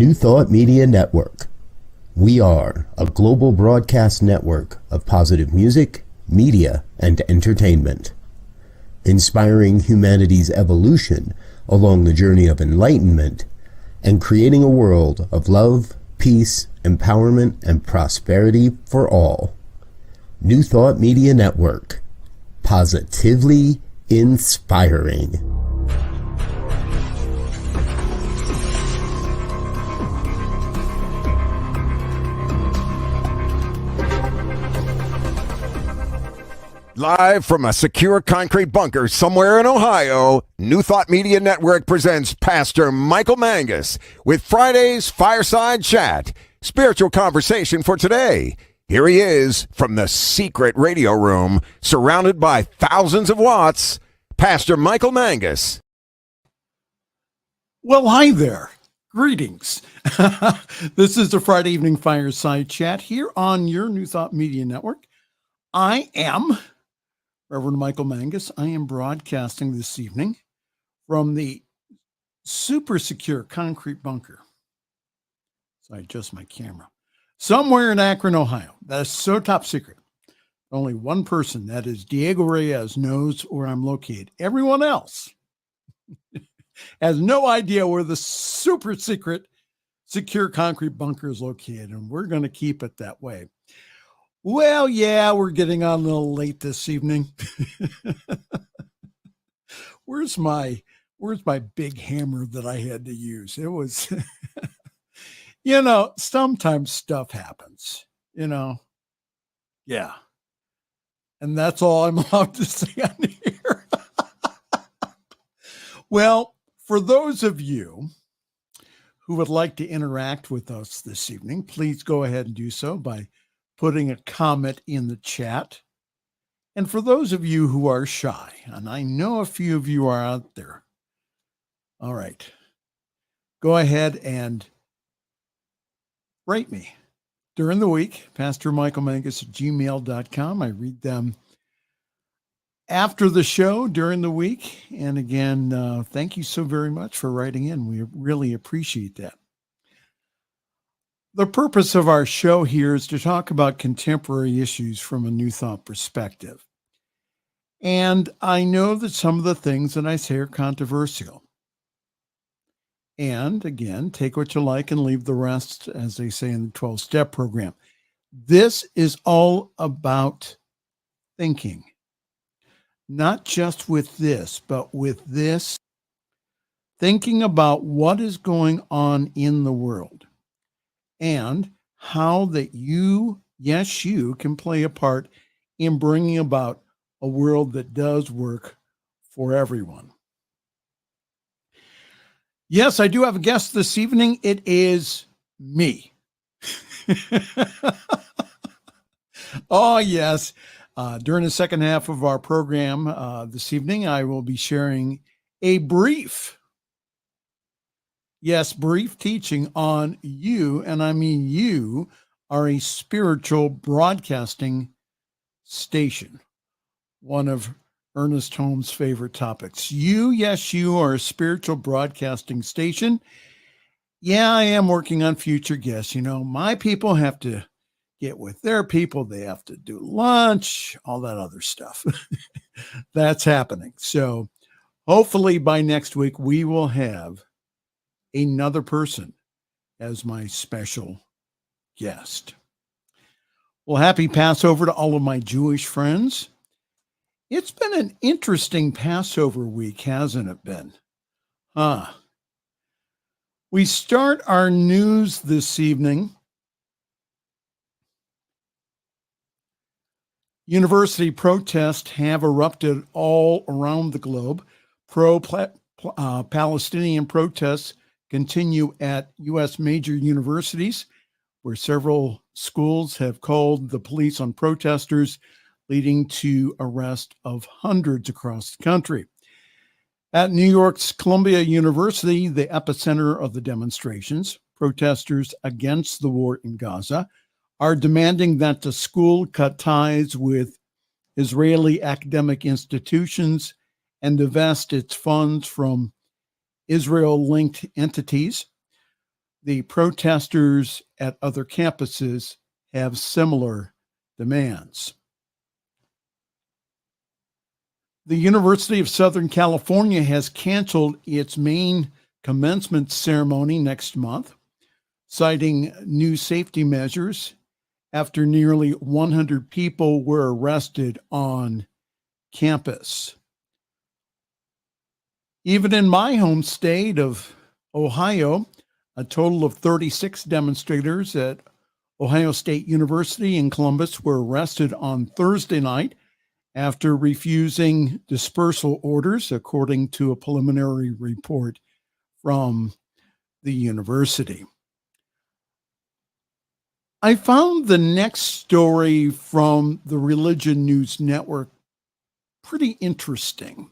New Thought Media Network. We are a global broadcast network of positive music, media, and entertainment, inspiring humanity's evolution along the journey of enlightenment and creating a world of love, peace, empowerment, and prosperity for all. New Thought Media Network. Positively inspiring. Live from a secure concrete bunker somewhere in Ohio, New Thought Media Network presents Pastor Michael Mangus with Friday's Fireside Chat, spiritual conversation for today. Here he is from the secret radio room, surrounded by thousands of watts, Pastor Michael Mangus. Well, hi there. Greetings. This is the Friday evening Fireside Chat here on your New Thought Media Network. I am Reverend Michael Mangus. I am broadcasting this evening from the super secure concrete bunker. So I adjust my camera. Somewhere in Akron, Ohio. That's so top secret. Only one person, that is Diego Reyes, knows where I'm located. Everyone else has no idea where the super secret secure concrete bunker is located, and we're going to keep it that way. Well, yeah, we're getting on a little late this evening. Where's my big hammer that I had to use? It was, sometimes stuff happens, Yeah. And that's all I'm allowed to say on here. Well, for those of you who would like to interact with us this evening, please go ahead and do so by putting a comment in the chat. And for those of you who are shy, and I know a few of you are out there, all right, go ahead and write me during the week, pastormichaelmangus@gmail.com. I read them after the show during the week. And again, thank you so very much for writing in. We really appreciate that. The purpose of our show here is to talk about contemporary issues from a New Thought perspective. And I know that some of the things that I say are controversial. And again, take what you like and leave the rest, as they say in the 12-step program. This is all about thinking. Not just with this, but with this, thinking about what is going on in the world. And how that you can play a part in bringing about a world that does work for everyone. Yes, I do have a guest this evening. It is me. Oh, yes. During the second half of our program this evening, I will be sharing a brief teaching on you, and I mean you are a spiritual broadcasting station. One of Ernest Holmes' favorite topics. You are a spiritual broadcasting station. Yeah, I am working on future guests. My people have to get with their people. They have to do lunch, all that other stuff. That's happening. So hopefully by next week, we will have another person as my special guest. Well, happy Passover to all of my Jewish friends. It's been an interesting Passover week, hasn't it been? We start our news this evening. University protests have erupted all around the globe. Pro-Palestinian protests continue at U.S. major universities, where several schools have called the police on protesters, leading to arrest of hundreds across the country. At New York's Columbia University, the epicenter of the demonstrations, protesters against the war in Gaza are demanding that the school cut ties with Israeli academic institutions and divest its funds from Israel-linked entities. the protesters at other campuses have similar demands. The University of Southern California has canceled its main commencement ceremony next month, citing new safety measures after nearly 100 people were arrested on campus. Even in my home state of Ohio, a total of 36 demonstrators at Ohio State University in Columbus were arrested on Thursday night after refusing dispersal orders, according to a preliminary report from the university. I found the next story from the Religion News Network pretty interesting,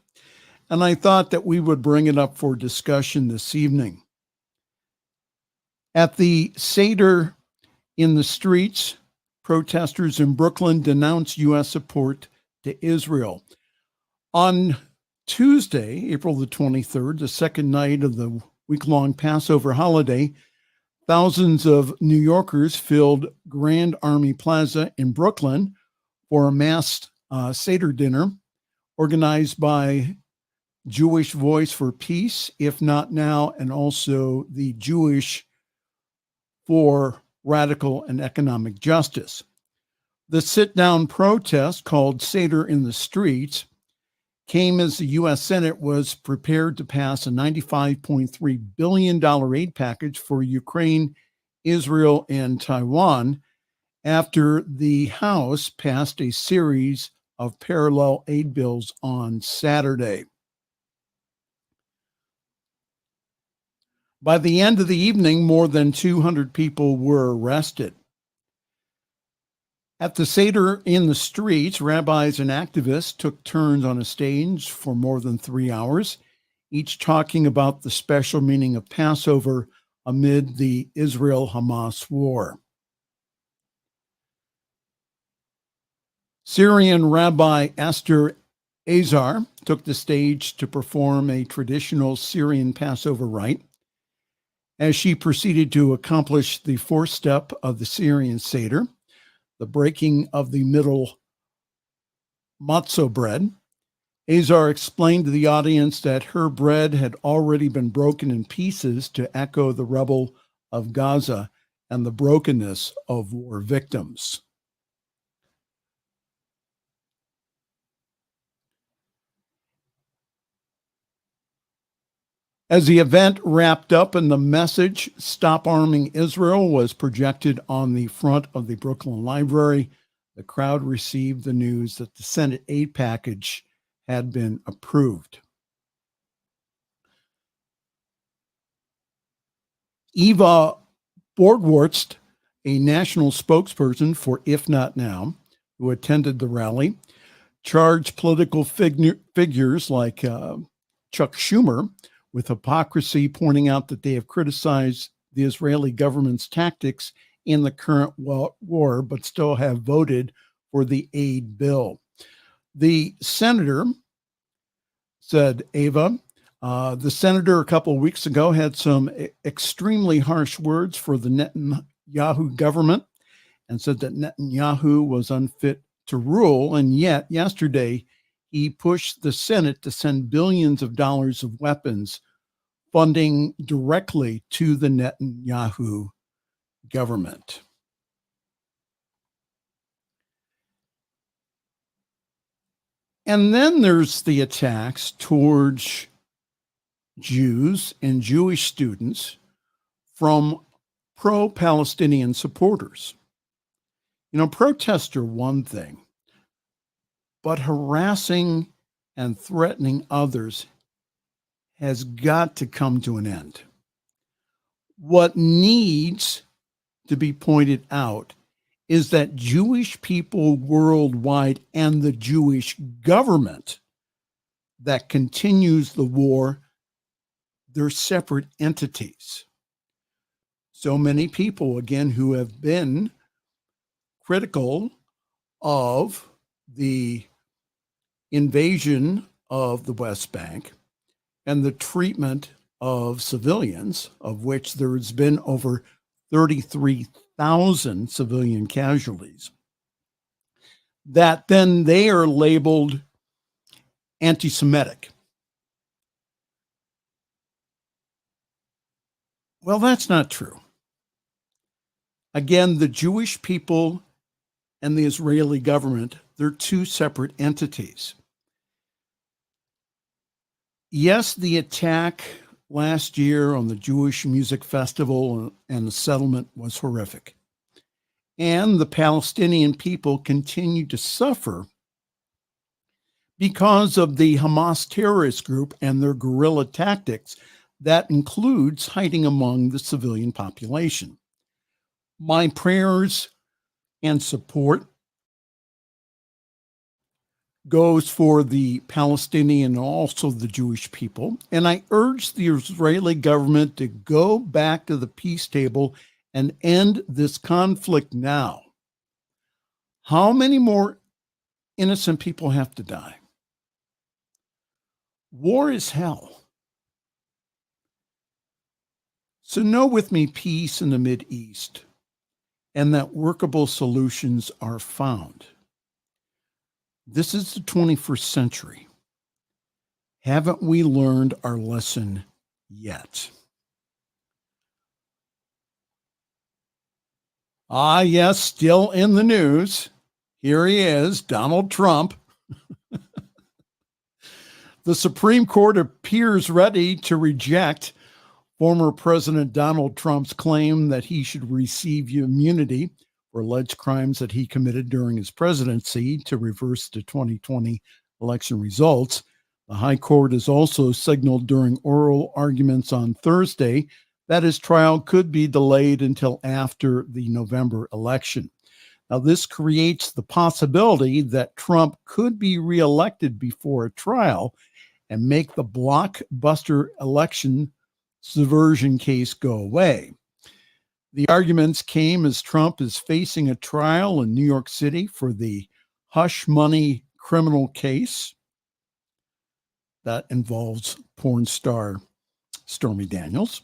and I thought that we would bring it up for discussion this evening. At the Seder in the streets, protesters in Brooklyn denounced U.S. support to Israel. On Tuesday, April the 23rd, the second night of the week-long Passover holiday, thousands of New Yorkers filled Grand Army Plaza in Brooklyn for a mass Seder dinner organized by Jewish Voice for Peace, If Not Now, and also the Jewish for Radical and Economic Justice. The sit-down protest, called Seder in the Streets, came as the U.S. Senate was prepared to pass a $95.3 billion aid package for Ukraine, Israel, and Taiwan after the House passed a series of parallel aid bills on Saturday. By the end of the evening, more than 200 people were arrested. At the Seder in the streets, rabbis and activists took turns on a stage for more than 3 hours, each talking about the special meaning of Passover amid the Israel-Hamas war. Syrian Rabbi Esther Azar took the stage to perform a traditional Syrian Passover rite. As she proceeded to accomplish the fourth step of the Syrian Seder, the breaking of the middle matzo bread, Azar explained to the audience that her bread had already been broken in pieces to echo the rubble of Gaza and the brokenness of war victims. As the event wrapped up and the message, "Stop Arming Israel," was projected on the front of the Brooklyn Library, the crowd received the news that the Senate aid package had been approved. Eva Borgwartz, a national spokesperson for If Not Now, who attended the rally, charged political figures like Chuck Schumer with hypocrisy, pointing out that they have criticized the Israeli government's tactics in the current war, but still have voted for the aid bill. The senator, said Ava, the senator a couple of weeks ago had some extremely harsh words for the Netanyahu government and said that Netanyahu was unfit to rule. And yet yesterday, he pushed the Senate to send billions of dollars of weapons funding directly to the Netanyahu government. And then there's the attacks towards Jews and Jewish students from pro-Palestinian supporters. You know, protests are one thing, but harassing and threatening others has got to come to an end. What needs to be pointed out is that Jewish people worldwide and the Jewish government that continues the war, they're separate entities. So many people, again, who have been critical of the invasion of the West Bank and the treatment of civilians, of which there's been over 33,000 civilian casualties, that then they are labeled anti-Semitic. Well, that's not true. Again, the Jewish people and the Israeli government, they're two separate entities. Yes, the attack last year on the Jewish Music Festival and the settlement was horrific. And the Palestinian people continue to suffer because of the Hamas terrorist group and their guerrilla tactics. That includes hiding among the civilian population. My prayers and support goes for the Palestinian and also the Jewish people. And I urge the Israeli government to go back to the peace table and end this conflict now. How many more innocent people have to die? War is hell. So know with me peace in the Mideast and that workable solutions are found. This is the 21st century. Haven't we learned our lesson yet? Yes, still in the news. Here he is, Donald Trump. The Supreme Court appears ready to reject former President Donald Trump's claim that he should receive immunity for alleged crimes that he committed during his presidency to reverse the 2020 election results. The High Court has also signaled during oral arguments on Thursday that his trial could be delayed until after the November election. Now, this creates the possibility that Trump could be reelected before a trial and make the blockbuster election subversion case go away. The arguments came as Trump is facing a trial in New York City for the hush money criminal case that involves porn star Stormy Daniels.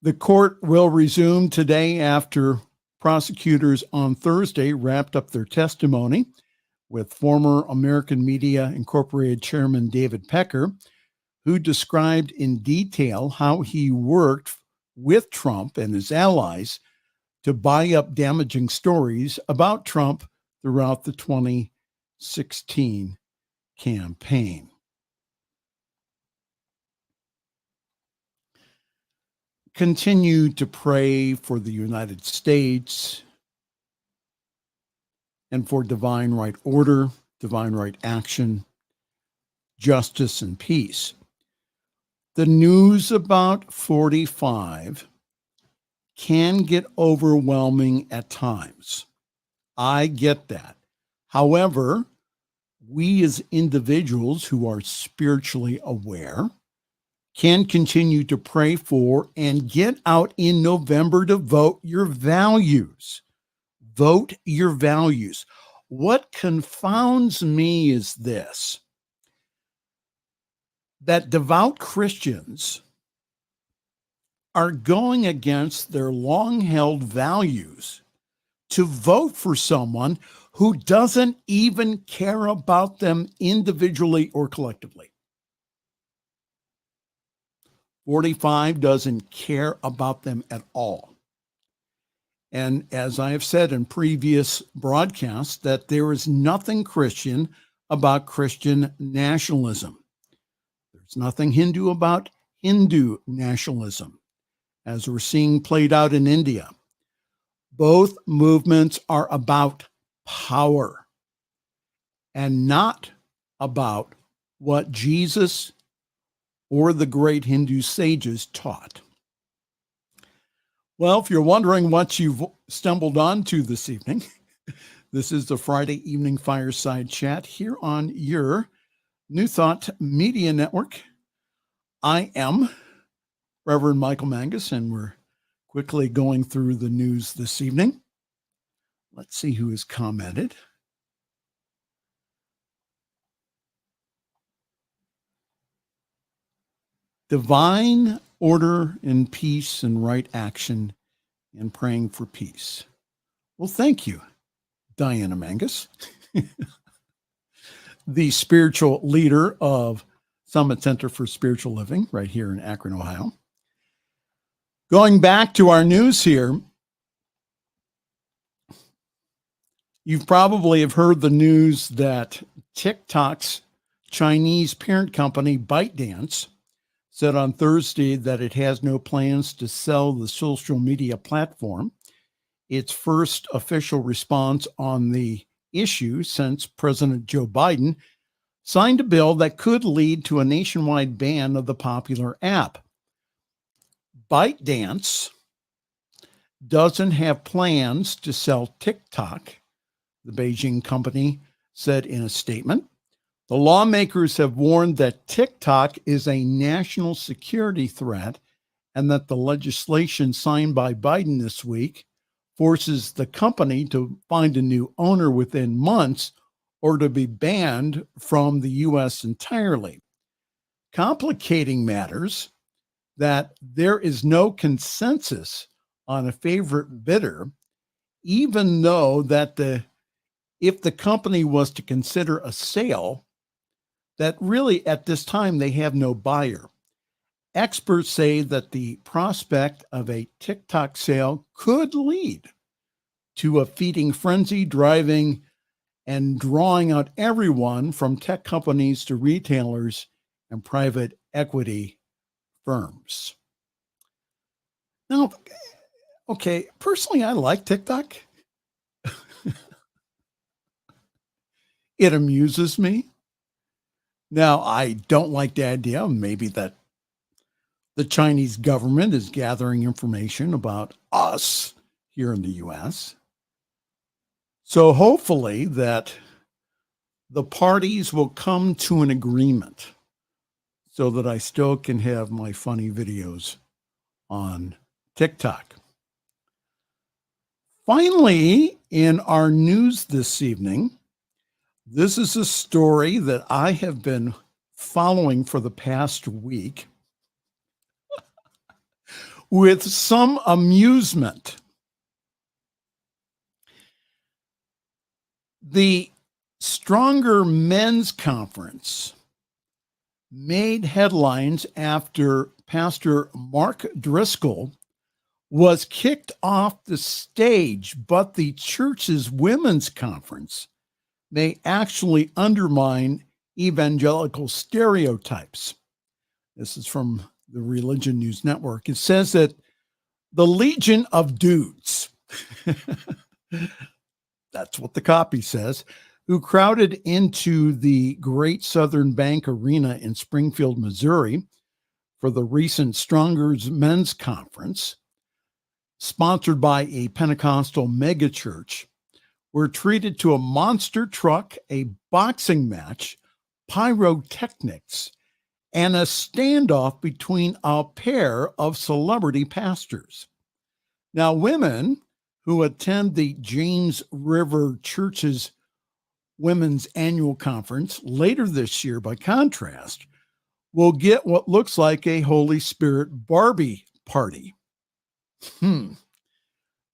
The court will resume today after prosecutors on Thursday wrapped up their testimony with former American Media Incorporated chairman David Pecker, who described in detail how he worked with Trump and his allies to buy up damaging stories about Trump throughout the 2016 campaign. Continue to pray for the United States and for divine right order, divine right action, justice, and peace. The news about 45 can get overwhelming at times. I get that. However, we as individuals who are spiritually aware can continue to pray for and get out in November to vote your values. Vote your values. What confounds me is this: that devout Christians are going against their long-held values to vote for someone who doesn't even care about them individually or collectively. 45 doesn't care about them at all. And as I have said in previous broadcasts, that there is nothing Christian about Christian nationalism. There's nothing Hindu about Hindu nationalism, as we're seeing played out in India. Both movements are about power and not about what Jesus or the great Hindu sages taught. Well, if you're wondering what you've stumbled onto this evening, this is the Friday evening fireside chat here on your New Thought Media Network. I am Reverend Michael Mangus, and we're quickly going through the news this evening. Let's see who has commented. divine order and peace and right action and praying for peace. Well, thank you, Diana Mangus, the spiritual leader of Summit Center for Spiritual Living right here in Akron, Ohio. Going back to our news here, you probably have heard the news that TikTok's Chinese parent company, ByteDance, said on Thursday that it has no plans to sell the social media platform. Its first official response on the issue since President Joe Biden signed a bill that could lead to a nationwide ban of the popular app. ByteDance doesn't have plans to sell TikTok, the Beijing company said in a statement. The lawmakers have warned that TikTok is a national security threat and that the legislation signed by Biden this week forces the company to find a new owner within months or to be banned from the U.S. entirely. Complicating matters that there is no consensus on a favorite bidder, even though that if the company was to consider a sale, that really at this time they have no buyer. Experts say that the prospect of a TikTok sale could lead to a feeding frenzy, driving and drawing out everyone from tech companies to retailers and private equity firms. Now, okay, personally, I like TikTok. It amuses me. Now, I don't like the idea maybe that the Chinese government is gathering information about us here in the U.S. So hopefully that the parties will come to an agreement so that I still can have my funny videos on TikTok. Finally, in our news this evening, this is a story that I have been following for the past week with some amusement. The Stronger Men's Conference made headlines after Pastor Mark Driscoll was kicked off the stage, but the church's women's conference may actually undermine evangelical stereotypes. This is from the Religion News Network. It says that the Legion of Dudes, that's what the copy says, who crowded into the Great Southern Bank Arena in Springfield, Missouri for the recent Stronger's Men's Conference, sponsored by a Pentecostal megachurch, were treated to a monster truck, a boxing match, pyrotechnics, and a standoff between a pair of celebrity pastors. Now, women who attend the James River Church's Women's Annual Conference later this year, by contrast, will get what looks like a Holy Spirit Barbie party.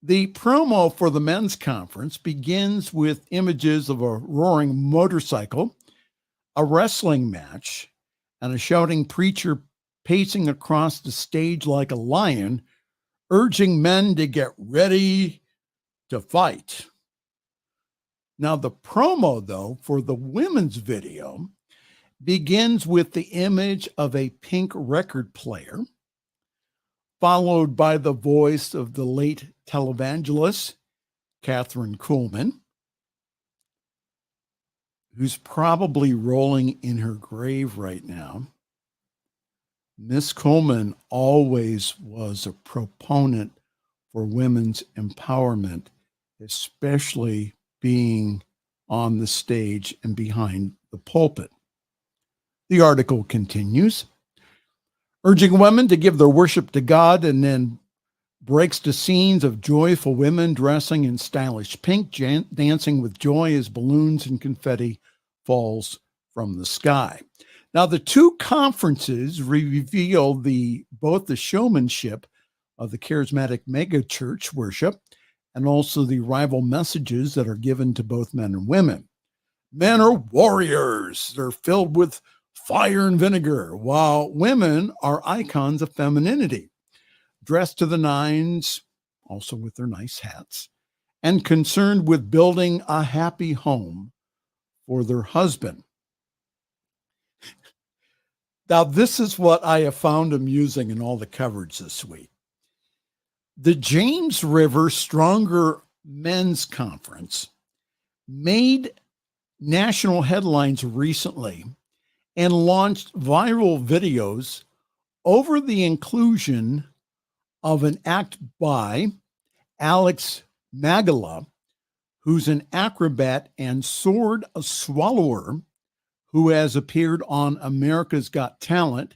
The promo for the men's conference begins with images of a roaring motorcycle, a wrestling match, and a shouting preacher pacing across the stage like a lion, urging men to get ready to fight. Now, the promo, though, for the women's video begins with the image of a pink record player, followed by the voice of the late televangelist, Catherine Kuhlman, who's probably rolling in her grave right now. Miss Kuhlman always was a proponent for women's empowerment, especially being on the stage and behind the pulpit. The article continues, urging women to give their worship to God, and then breaks to scenes of joyful women dressing in stylish pink, dancing with joy as balloons and confetti falls from the sky. Now, the two conferences reveal both the showmanship of the charismatic megachurch worship and also the rival messages that are given to both men and women. Men are warriors. They're filled with fire and vinegar, while women are icons of femininity, dressed to the nines, also with their nice hats, and concerned with building a happy home for their husband. Now, this is what I have found amusing in all the coverage this week. The James River Stronger Men's Conference made national headlines recently and launched viral videos over the inclusion of an act by Alex Magala, who's an acrobat and sword swallower who has appeared on America's Got Talent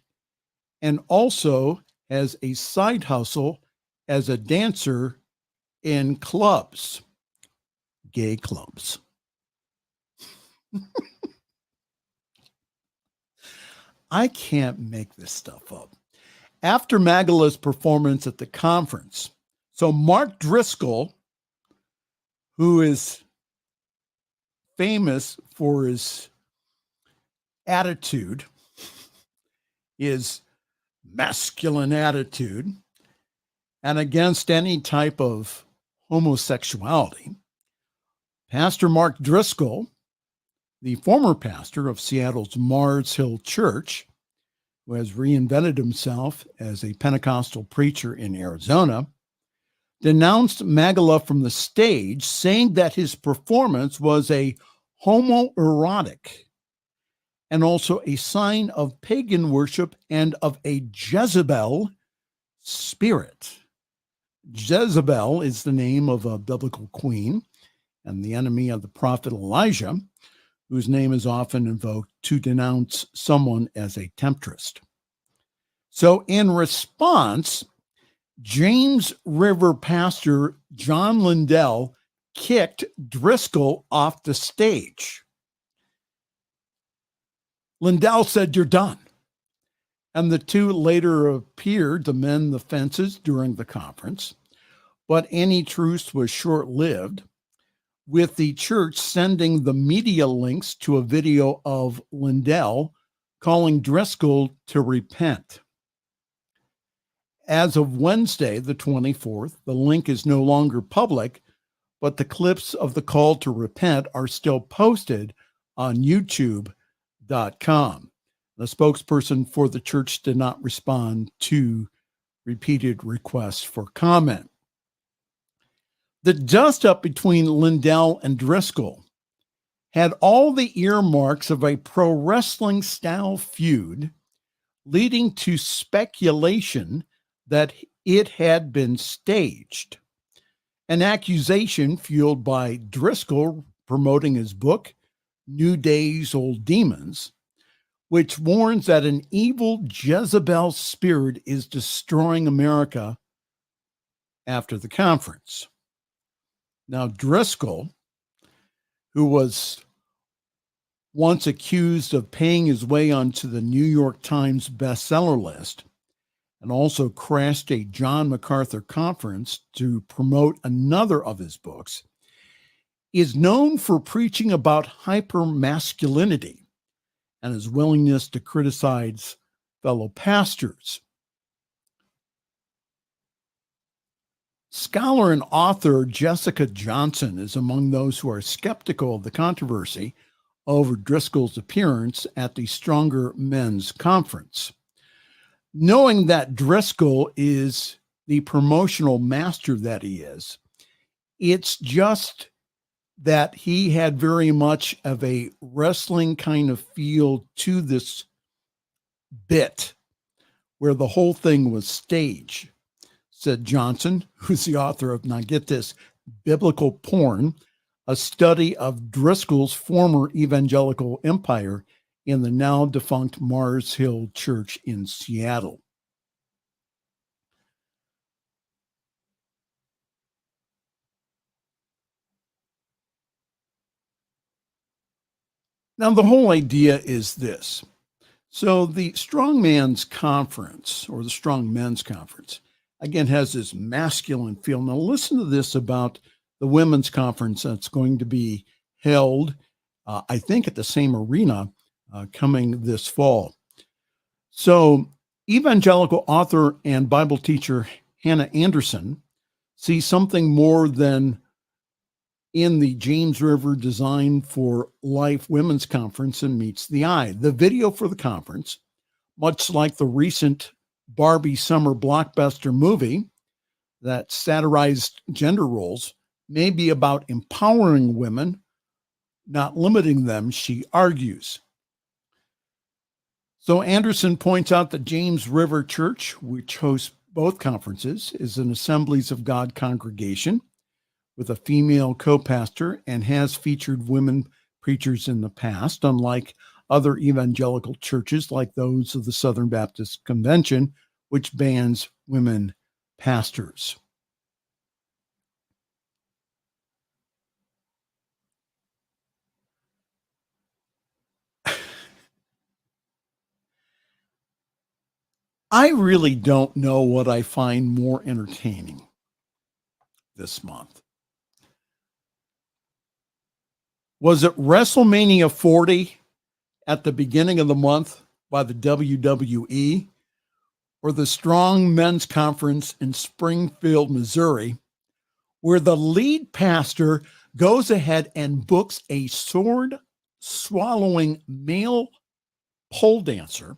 and also has a side hustle as a dancer in clubs, gay clubs. I can't make this stuff up. After Magala's performance at the conference, so Mark Driscoll, who is famous for his attitude, his masculine attitude, and against any type of homosexuality, Pastor Mark Driscoll, the former pastor of Seattle's Mars Hill Church, who has reinvented himself as a Pentecostal preacher in Arizona, denounced Magala from the stage, saying that his performance was a homoerotic and also a sign of pagan worship and of a Jezebel spirit. Jezebel is the name of a biblical queen and the enemy of the prophet Elijah, whose name is often invoked to denounce someone as a temptress. So in response, James River pastor John Lindell kicked Driscoll off the stage. Lindell said, "You're done." And the two later appeared to mend the fences during the conference, but any truce was short-lived, with the church sending the media links to a video of Lindell calling Driscoll to repent. As of Wednesday, the 24th, the link is no longer public, but the clips of the call to repent are still posted on YouTube.com. The spokesperson for the church did not respond to repeated requests for comment. The dust-up between Lindell and Driscoll had all the earmarks of a pro wrestling style feud, leading to speculation that it had been staged. An accusation fueled by Driscoll promoting his book, New Days, Old Demons, which warns that an evil Jezebel spirit is destroying America after the conference. Now, Driscoll, who was once accused of paying his way onto the New York Times bestseller list and also crashed a John MacArthur conference to promote another of his books, is known for preaching about hypermasculinity and his willingness to criticize fellow pastors. Scholar and author Jessica Johnson is among those who are skeptical of the controversy over Driscoll's appearance at the Stronger Men's Conference. Knowing that Driscoll is the promotional master that he is, it's just that he had very much of a wrestling kind of feel to this bit where the whole thing was staged, said Johnson, who's the author of, now get this, Biblical Porn, a study of Driscoll's former evangelical empire in the now defunct Mars Hill Church in Seattle. Now, the whole idea is this. So the Strong Man's Conference, or the Strong Men's Conference, again, has this masculine feel. Now listen to this about the women's conference that's going to be held, I think, at the same arena coming this fall. So evangelical author and Bible teacher Hannah Anderson sees something more than in the James River Design for Life Women's Conference and meets the eye. The video for the conference, much like the recent Barbie summer blockbuster movie that satirized gender roles, may be about empowering women, not limiting them, she argues. So Anderson points out that James River Church, which hosts both conferences, is an Assemblies of God congregation with a female co-pastor and has featured women preachers in the past, unlike other evangelical churches like those of the Southern Baptist Convention, which bans women pastors. I really don't know what I find more entertaining this month. Was it WrestleMania 40 at the beginning of the month by the WWE, or the Strong Men's Conference in Springfield, Missouri, where the lead pastor goes ahead and books a sword-swallowing male pole dancer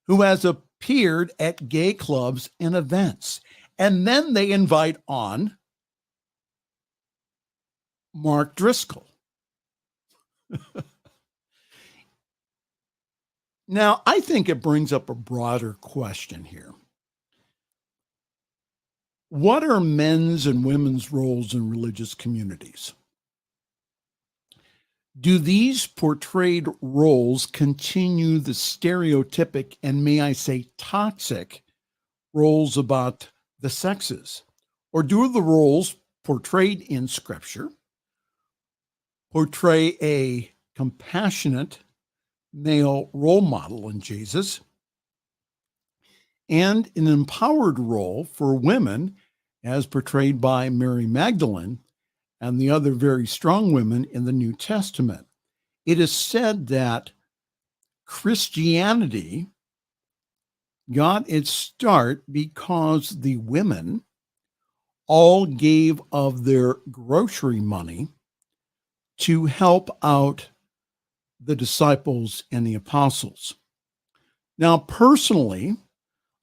who has appeared at gay clubs and events. And then they invite on Mark Driscoll. Now, I think it brings up a broader question here. What are men's and women's roles in religious communities? Do these portrayed roles continue the stereotypic and, may I say, toxic roles about the sexes? Or do the roles portrayed in Scripture portray a compassionate male role model in Jesus and an empowered role for women as portrayed by Mary Magdalene and the other very strong women in the New Testament? It is said that Christianity got its start because the women all gave of their grocery money to help out the disciples and the apostles. Now, personally,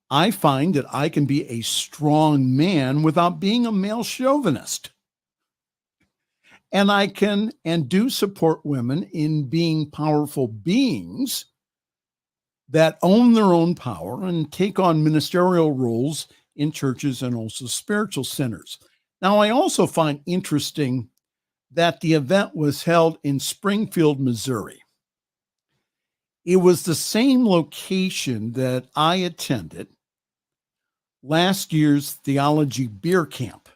I find that I can be a strong man without being a male chauvinist. And I can and do support women in being powerful beings that own their own power and take on ministerial roles in churches and also spiritual centers. Now, I also find interesting that the event was held in Springfield, Missouri. It was the same location that I attended last year's Theology Beer Camp,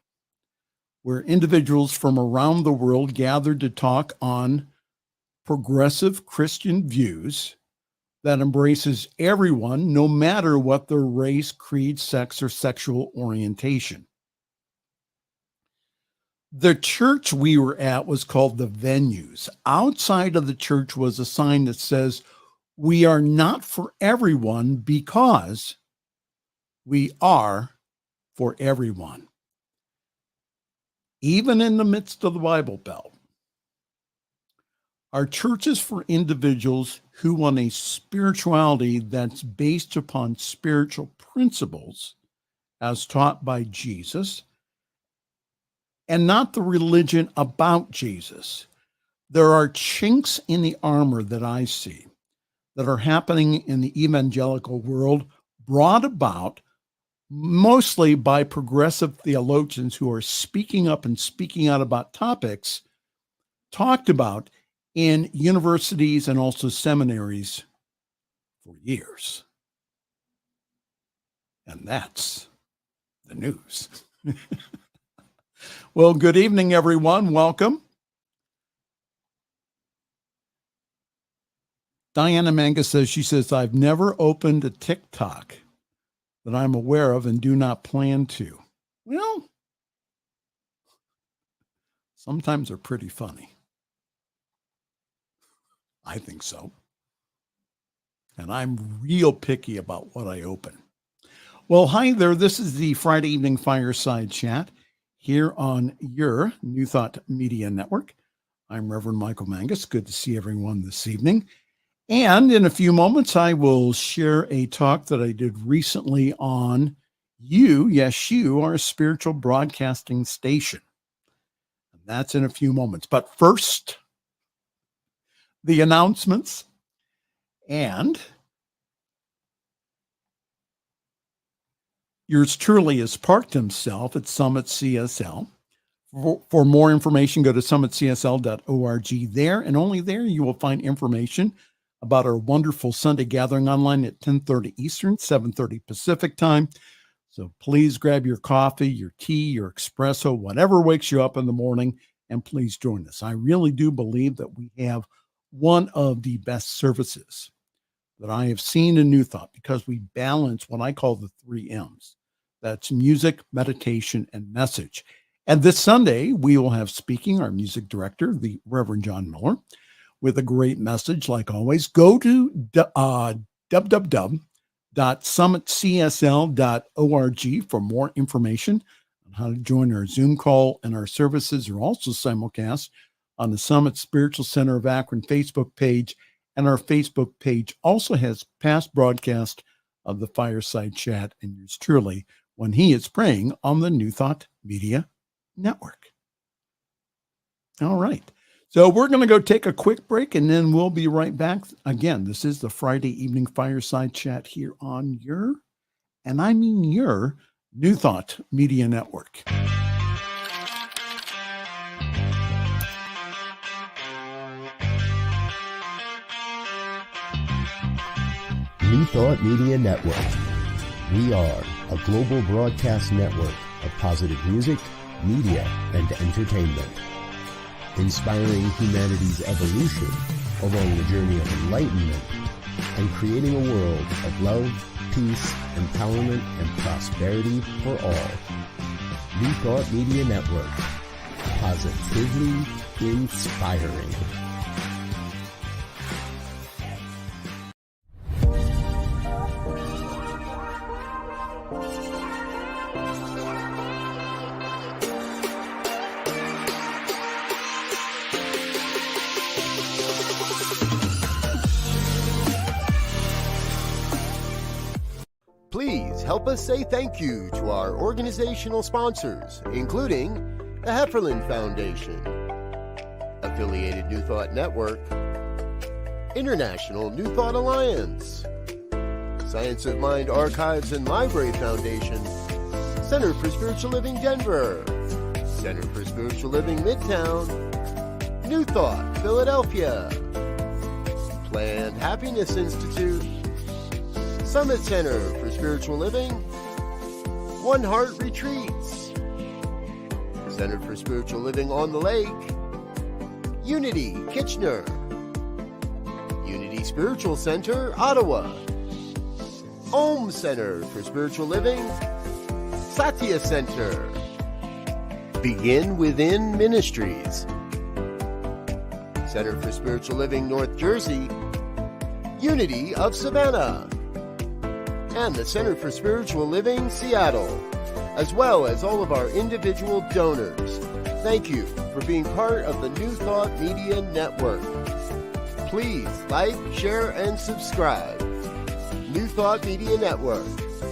where individuals from around the world gathered to talk on progressive Christian views that embraces everyone, no matter what their race, creed, sex, or sexual orientation. The church we were at was called The Venues. Outside of the church was a sign that says, "We are not for everyone because we are for everyone." Even in the midst of the Bible Belt, our church is for individuals who want a spirituality that's based upon spiritual principles as taught by Jesus, and not the religion about Jesus. There are chinks in the armor that I see that are happening in the evangelical world, brought about mostly by progressive theologians who are speaking up and speaking out about topics talked about in universities and also seminaries for years. And that's the news. Well, good evening, everyone. Welcome. Diana Mangus says, I've never opened a TikTok that I'm aware of and do not plan to. Well, sometimes they're pretty funny. I think so. And I'm real picky about what I open. Well, hi there. This is the Friday evening Fireside Chat here on your New Thought Media Network. I'm Reverend Michael Mangus. Good to see everyone this evening. And in a few moments, I will share a talk that I did recently on you, yes, you, our spiritual broadcasting station. And that's in a few moments. But first, the announcements. And yours truly has parked himself at Summit CSL. For more information, go to summitcsl.org there, and only there you will find information about our wonderful Sunday gathering online at 10:30 Eastern, 7:30 Pacific time. So please grab your coffee, your tea, your espresso, whatever wakes you up in the morning, and please join us. I really do believe that we have one of the best services that I have seen in New Thought, because we balance what I call the 3 M's. That's music, meditation, and message. And this Sunday, we will have speaking our music director, the Reverend John Miller, with a great message, like always. Go to www.summitcsl.org for more information on how to join our Zoom call, and our services are also simulcast on the Summit Spiritual Center of Akron Facebook page, and our Facebook page also has past broadcast of the Fireside Chat and yours truly when he is praying on the New Thought Media Network. All right. So we're going to go take a quick break, and then we'll be right back. Again, this is the Friday evening Fireside Chat here on your, and I mean your, New Thought Media Network. New Thought Media Network. We are a global broadcast network of positive music, media, and entertainment, inspiring humanity's evolution along the journey of enlightenment and creating a world of love, peace, empowerment, and prosperity for all. New Thought Media Network. Positively inspiring. Please help us say thank you to our organizational sponsors, including the Hefferland Foundation, Affiliated New Thought Network, International New Thought Alliance, Science of Mind Archives and Library Foundation, Center for Spiritual Living Denver, Center for Spiritual Living Midtown, New Thought Philadelphia, Planned Happiness Institute, Summit Center for Spiritual Living, One Heart Retreats, Center for Spiritual Living on the Lake, Unity Kitchener, Unity Spiritual Center, Ottawa, Om Center for Spiritual Living, Satya Center, Begin Within Ministries, Center for Spiritual Living North Jersey, Unity of Savannah, and the Center for Spiritual Living Seattle, as well as all of our individual donors. Thank you for being part of the New Thought Media Network. Please like, share, and subscribe. New Thought Media Network.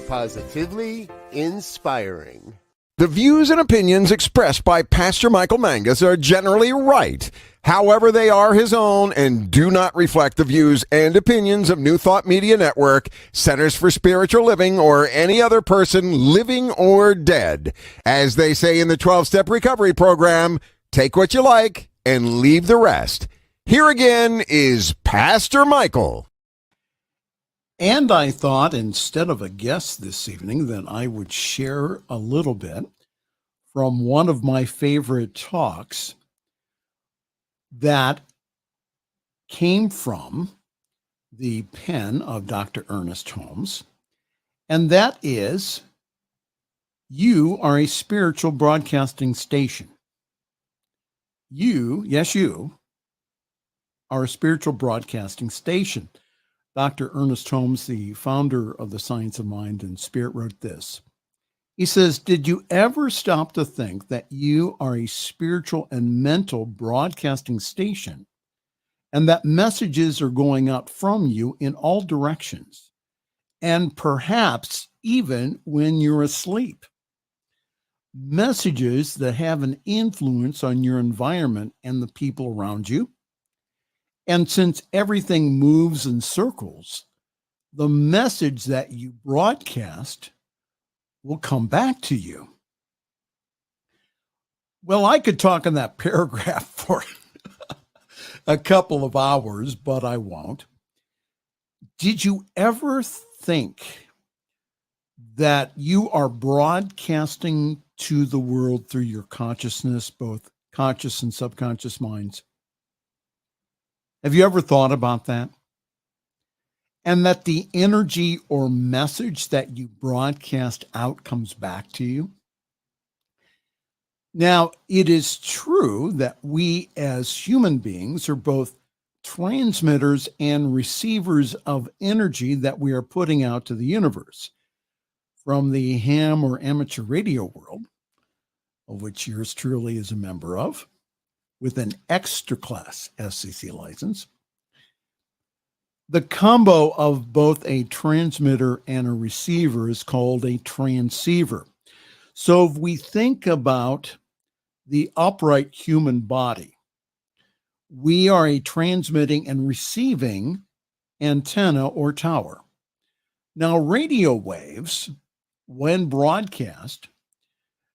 Positively inspiring. The views and opinions expressed by Pastor Michael Mangus are generally right. However, they are his own and do not reflect the views and opinions of New Thought Media Network, Centers for Spiritual Living, or any other person living or dead. As they say in the 12-Step Recovery Program, take what you like and leave the rest. Here again is Pastor Michael. And I thought, instead of a guest this evening, that I would share a little bit from one of my favorite talks that came from the pen of Dr. Ernest Holmes, and that is, you are a spiritual broadcasting station. You, yes, you, are a spiritual broadcasting station. Dr. Ernest Holmes, the founder of the Science of Mind and Spirit, wrote this. He says, did you ever stop to think that you are a spiritual and mental broadcasting station and that messages are going out from you in all directions, and perhaps even when you're asleep? Messages that have an influence on your environment and the people around you. And since everything moves in circles, the message that you broadcast will come back to you. Well, I could talk in that paragraph for a couple of hours, but I won't. Did you ever think that you are broadcasting to the world through your consciousness, both conscious and subconscious minds? Have you ever thought about that? And that the energy or message that you broadcast out comes back to you? Now, it is true that we as human beings are both transmitters and receivers of energy that we are putting out to the universe. From the ham or amateur radio world, of which yours truly is a member of, with an extra class FCC license, the combo of both a transmitter and a receiver is called a transceiver. So if we think about the upright human body, we are a transmitting and receiving antenna or tower. Now, radio waves, when broadcast,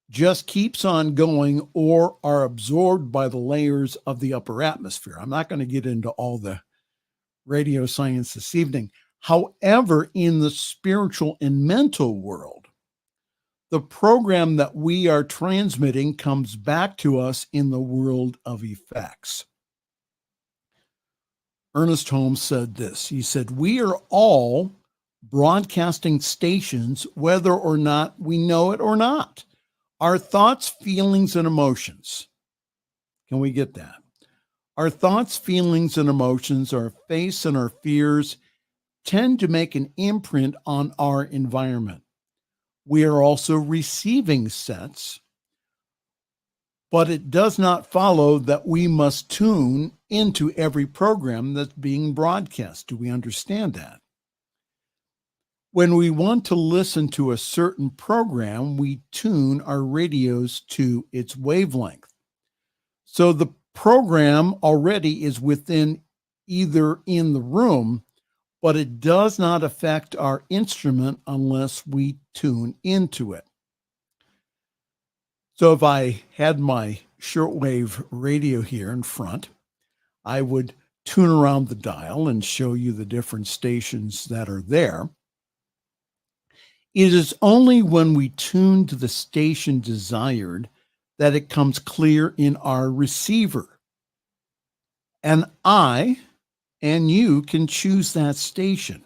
just keeps on going or are absorbed by the layers of the upper atmosphere. I'm not going to get into all the radio science this evening. However, in the spiritual and mental world, the program that we are transmitting comes back to us in the world of effects. Ernest Holmes said this. He said, we are all broadcasting stations, whether or not we know it or not. Our thoughts, feelings, and emotions. Can we get that? Our thoughts, feelings, and emotions, our faiths and our fears tend to make an imprint on our environment. We are also receiving sets, but it does not follow that we must tune into every program that's being broadcast. Do we understand that? When we want to listen to a certain program, we tune our radios to its wavelength. So the program already is within either in the room, but it does not affect our instrument unless we tune into it. So if I had my shortwave radio here in front, I would tune around the dial and show you the different stations that are there. It is only when we tune to the station desired that it comes clear in our receiver. And I and you can choose that station.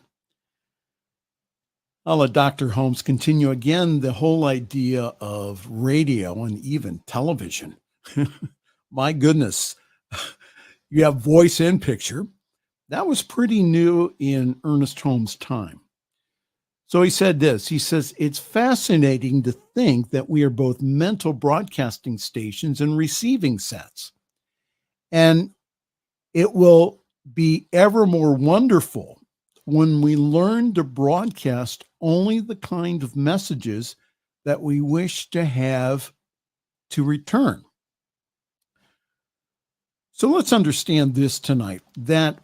I'll let Dr. Holmes continue again, the whole idea of radio and even television. My goodness, you have voice and picture. That was pretty new in Ernest Holmes' time. So he said this, he says, it's fascinating to think that we are both mental broadcasting stations and receiving sets. And it will be ever more wonderful when we learn to broadcast only the kind of messages that we wish to have to return. So let's understand this tonight, that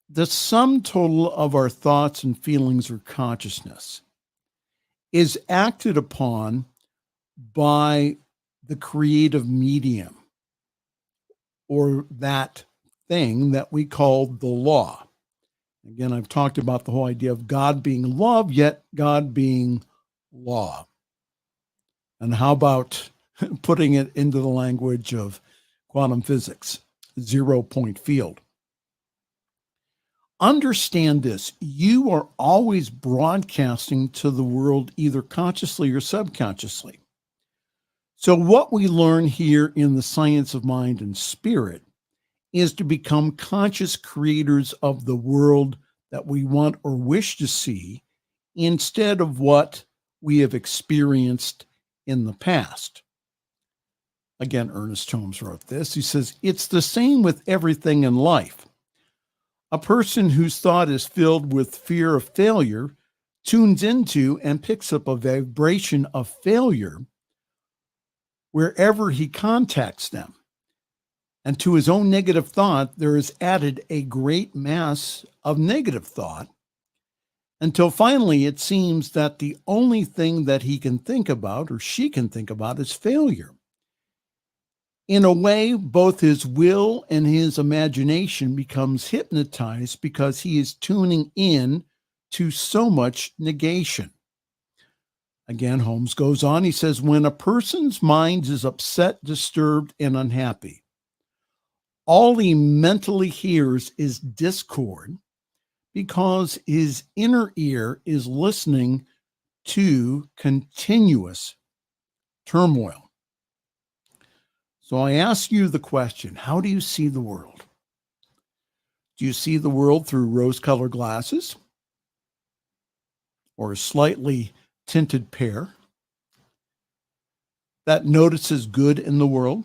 the sum total of our thoughts and feelings or consciousness is acted upon by the creative medium, or that thing that we call the law. Again, I've talked about the whole idea of God being love, yet God being law. And how about putting it into the language of quantum physics, 0-point field? Understand this. You are always broadcasting to the world, either consciously or subconsciously. So what we learn here in the science of mind and spirit is to become conscious creators of the world that we want or wish to see, instead of what we have experienced in the past. Again, Ernest Holmes wrote this. He says, it's the same with everything in life. A person whose thought is filled with fear of failure tunes into and picks up a vibration of failure wherever he contacts them. And to his own negative thought, there is added a great mass of negative thought, until finally it seems that the only thing that he can think about or she can think about is failure. In a way, both his will and his imagination becomes hypnotized because he is tuning in to so much negation. Again, Holmes goes on, he says, when a person's mind is upset, disturbed, and unhappy, all he mentally hears is discord, because his inner ear is listening to continuous turmoil. So I ask you the question, how do you see the world? Do you see the world through rose-colored glasses or a slightly tinted pear that notices good in the world?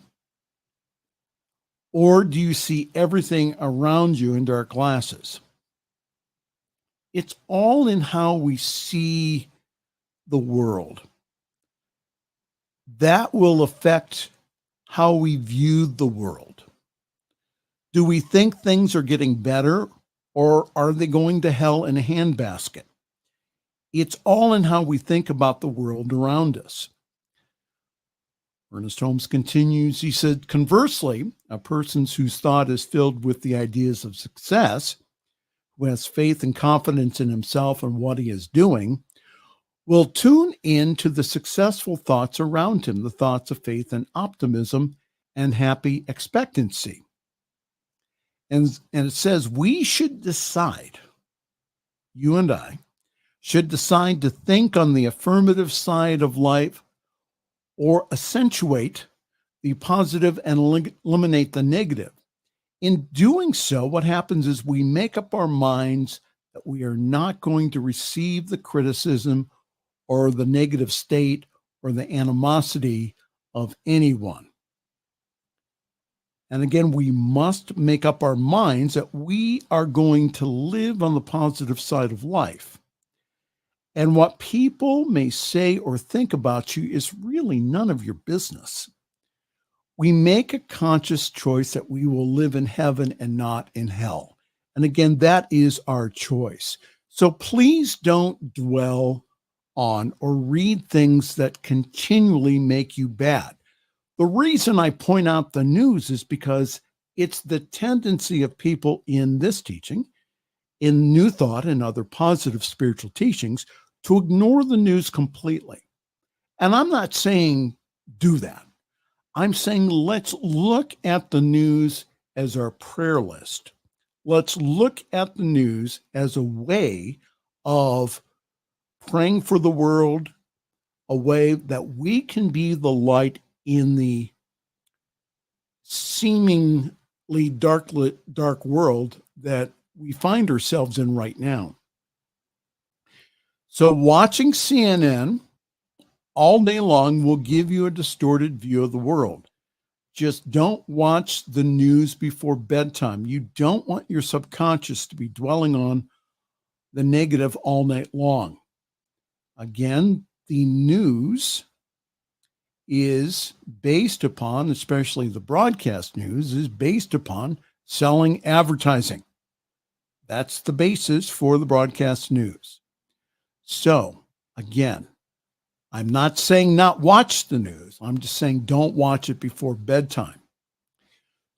Or do you see everything around you in dark glasses? It's all in how we see the world. That will affect how we view the world. Do we think things are getting better, or are they going to hell in a handbasket? It's all in how we think about the world around us. Ernest Holmes continues, he said, conversely, a person whose thought is filled with the ideas of success, who has faith and confidence in himself and what he is doing, will tune in to the successful thoughts around him, the thoughts of faith and optimism and happy expectancy. And it says we should decide, you and I, should decide to think on the affirmative side of life, or accentuate the positive and eliminate the negative. In doing so, what happens is we make up our minds that we are not going to receive the criticism or the negative state or the animosity of anyone. And again, we must make up our minds that we are going to live on the positive side of life. And what people may say or think about you is really none of your business. We make a conscious choice that we will live in heaven and not in hell. And again, that is our choice. So please don't dwell on or read things that continually make you bad. The reason I point out the news is because it's the tendency of people in this teaching, in New Thought and other positive spiritual teachings, to ignore the news completely. And I'm not saying do that. I'm saying let's look at the news as our prayer list. Let's look at the news as a way of praying for the world, a way that we can be the light in the seemingly dark world that we find ourselves in right now. So watching CNN all day long will give you a distorted view of the world. Just don't watch the news before bedtime. You don't want your subconscious to be dwelling on the negative all night long. Again, the news is based upon, especially the broadcast news, is based upon selling advertising. That's the basis for the broadcast news. So, again, I'm not saying not watch the news. I'm just saying don't watch it before bedtime.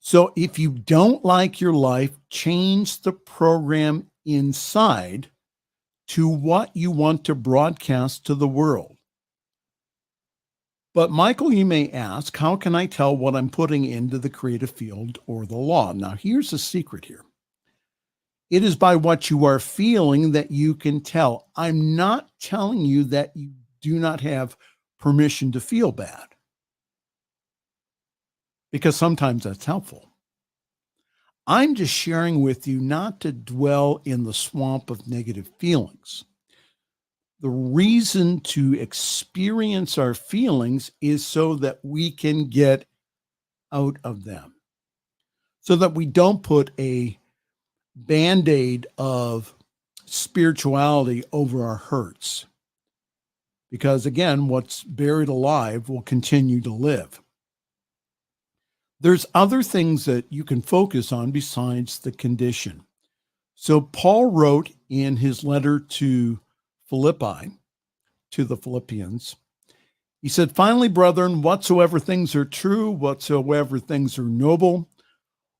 So if you don't like your life, change the program inside to what you want to broadcast to the world. But Michael, you may ask, how can I tell what I'm putting into the creative field or the law? Now, here's the secret here. It is by what you are feeling that you can tell. I'm not telling you that you do not have permission to feel bad, because sometimes that's helpful. I'm just sharing with you not to dwell in the swamp of negative feelings. The reason to experience our feelings is so that we can get out of them, so that we don't put a Band-Aid of spirituality over our hurts. Because again, what's buried alive will continue to live. There's other things that you can focus on besides the condition. So Paul wrote in his letter to Philippi, to the Philippians, he said, "Finally, brethren, whatsoever things are true, whatsoever things are noble,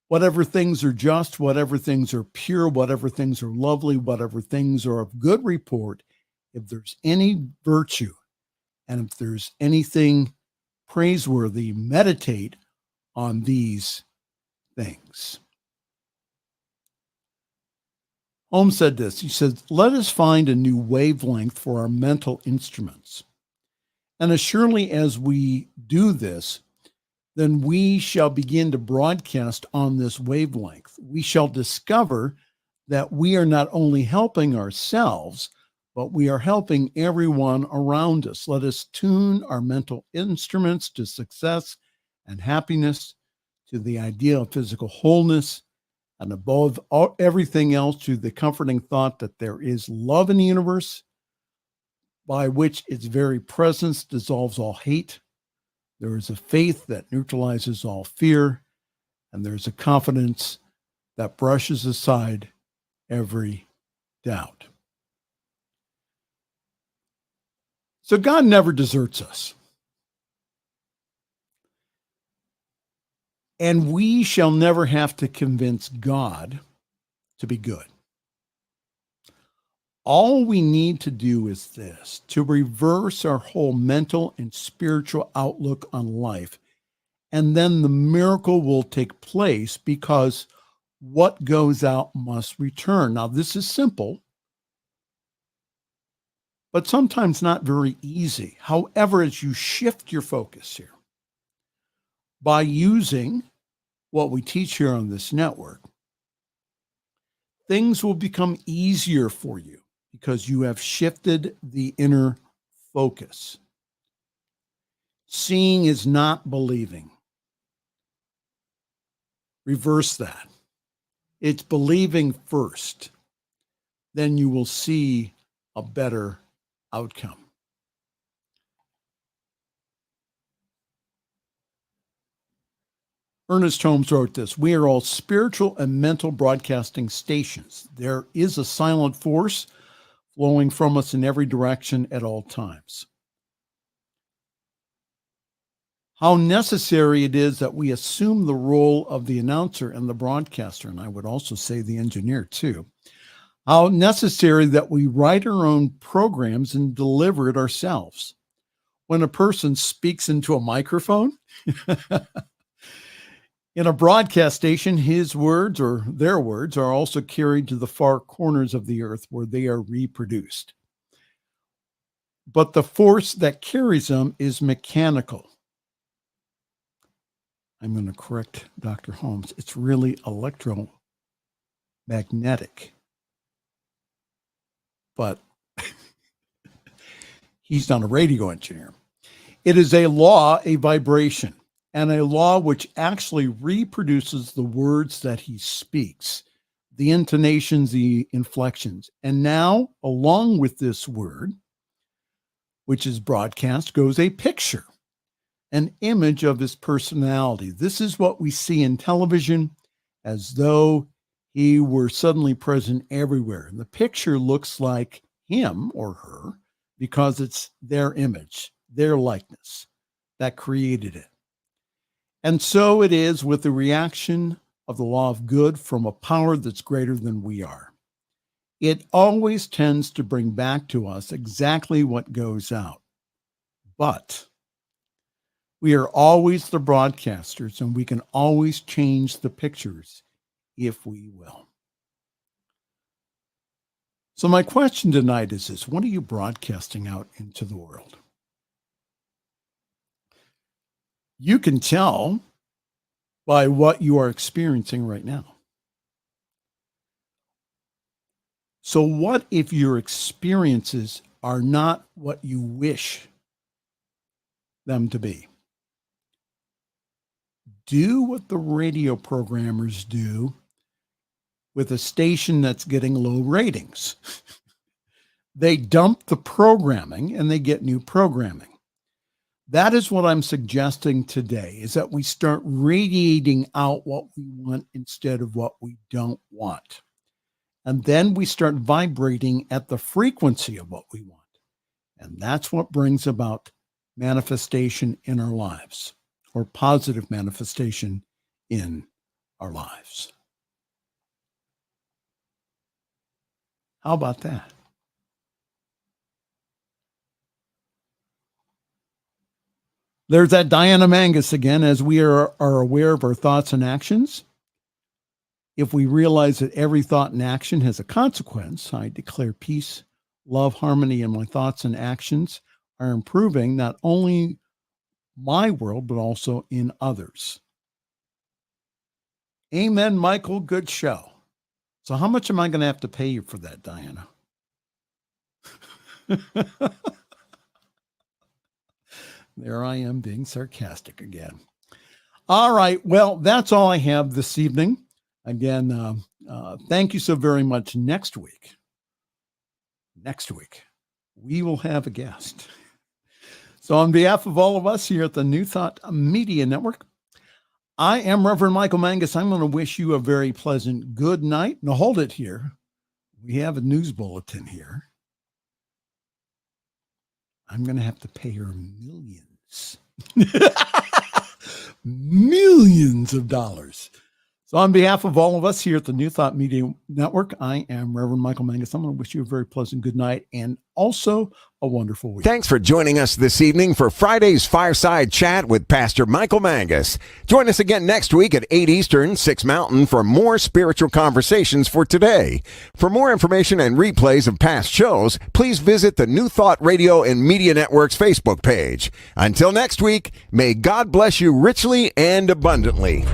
whatever things are just, whatever things are pure, whatever things are lovely, whatever things are of good report, if there's any virtue, and if there's anything praiseworthy, meditate on these things." Holmes said this. He said, "Let us find a new wavelength for our mental instruments. And as surely as we do this, then we shall begin to broadcast on this wavelength. We shall discover that we are not only helping ourselves, but we are helping everyone around us. Let us tune our mental instruments to success and happiness, to the idea of physical wholeness, and above everything else, to the comforting thought that there is love in the universe, by which its very presence dissolves all hate. There is a faith that neutralizes all fear, and there's a confidence that brushes aside every doubt." So God never deserts us. And we shall never have to convince God to be good. All we need to do is this, to reverse our whole mental and spiritual outlook on life. And then the miracle will take place, because what goes out must return. Now, this is simple, but sometimes not very easy. However, as you shift your focus here, by using what we teach here on this network, things will become easier for you because you have shifted the inner focus. Seeing is not believing. Reverse that. It's believing first. Then you will see a better outcome. Ernest Holmes wrote this: "We are all spiritual and mental broadcasting stations. There is a silent force flowing from us in every direction at all times." How necessary it is that we assume the role of the announcer and the broadcaster, and I would also say the engineer too. How necessary that we write our own programs and deliver it ourselves. When a person speaks into a microphone, in a broadcast station, his words or their words are also carried to the far corners of the earth where they are reproduced. But the force that carries them is mechanical. I'm going to correct Dr. Holmes. It's really electromagnetic. But he's not a radio engineer. It is a law, a vibration, and a law which actually reproduces the words that he speaks, the intonations, the inflections. And now, along with this word, which is broadcast, goes a picture, an image of his personality. This is what we see in television, as though he were suddenly present everywhere. And the picture looks like him or her because it's their image, their likeness that created it. And so it is with the reaction of the law of good from a power that's greater than we are. It always tends to bring back to us exactly what goes out. But we are always the broadcasters, and we can always change the pictures if we will. So my question tonight is this: what are you broadcasting out into the world? You can tell by what you are experiencing right now. So what if your experiences are not what you wish them to be? Do what the radio programmers do with a station that's getting low ratings. They dump the programming and they get new programming. That is what I'm suggesting today, is that we start radiating out what we want instead of what we don't want. And then we start vibrating at the frequency of what we want. And that's what brings about manifestation in our lives, or positive manifestation in our lives. How about that? There's that Diana Mangus again. As we are aware of our thoughts and actions, if we realize that every thought and action has a consequence, I declare peace, love, harmony in my thoughts and actions are improving not only my world, but also in others. Amen, Michael. Good show. So how much am I going to have to pay you for that, Diana? There I am being sarcastic again. All right. Well, that's all I have this evening. Again, thank you so very much. Next week, we will have a guest. So on behalf of all of us here at the New Thought Media Network, I am Reverend Michael Mangus. I'm going to wish you a very pleasant good night. Now hold it here. We have a news bulletin here. I'm going to have to pay her millions. Millions of dollars. So on behalf of all of us here at the New Thought Media Network, I am Reverend Michael Mangus. I'm going to wish you a very pleasant good night and also a wonderful week. Thanks for joining us this evening for Friday's Fireside Chat with Pastor Michael Mangus. Join us again next week at 8 Eastern, 6 Mountain for more spiritual conversations for today. For more information and replays of past shows, please visit the New Thought Radio and Media Network's Facebook page. Until next week, may God bless you richly and abundantly.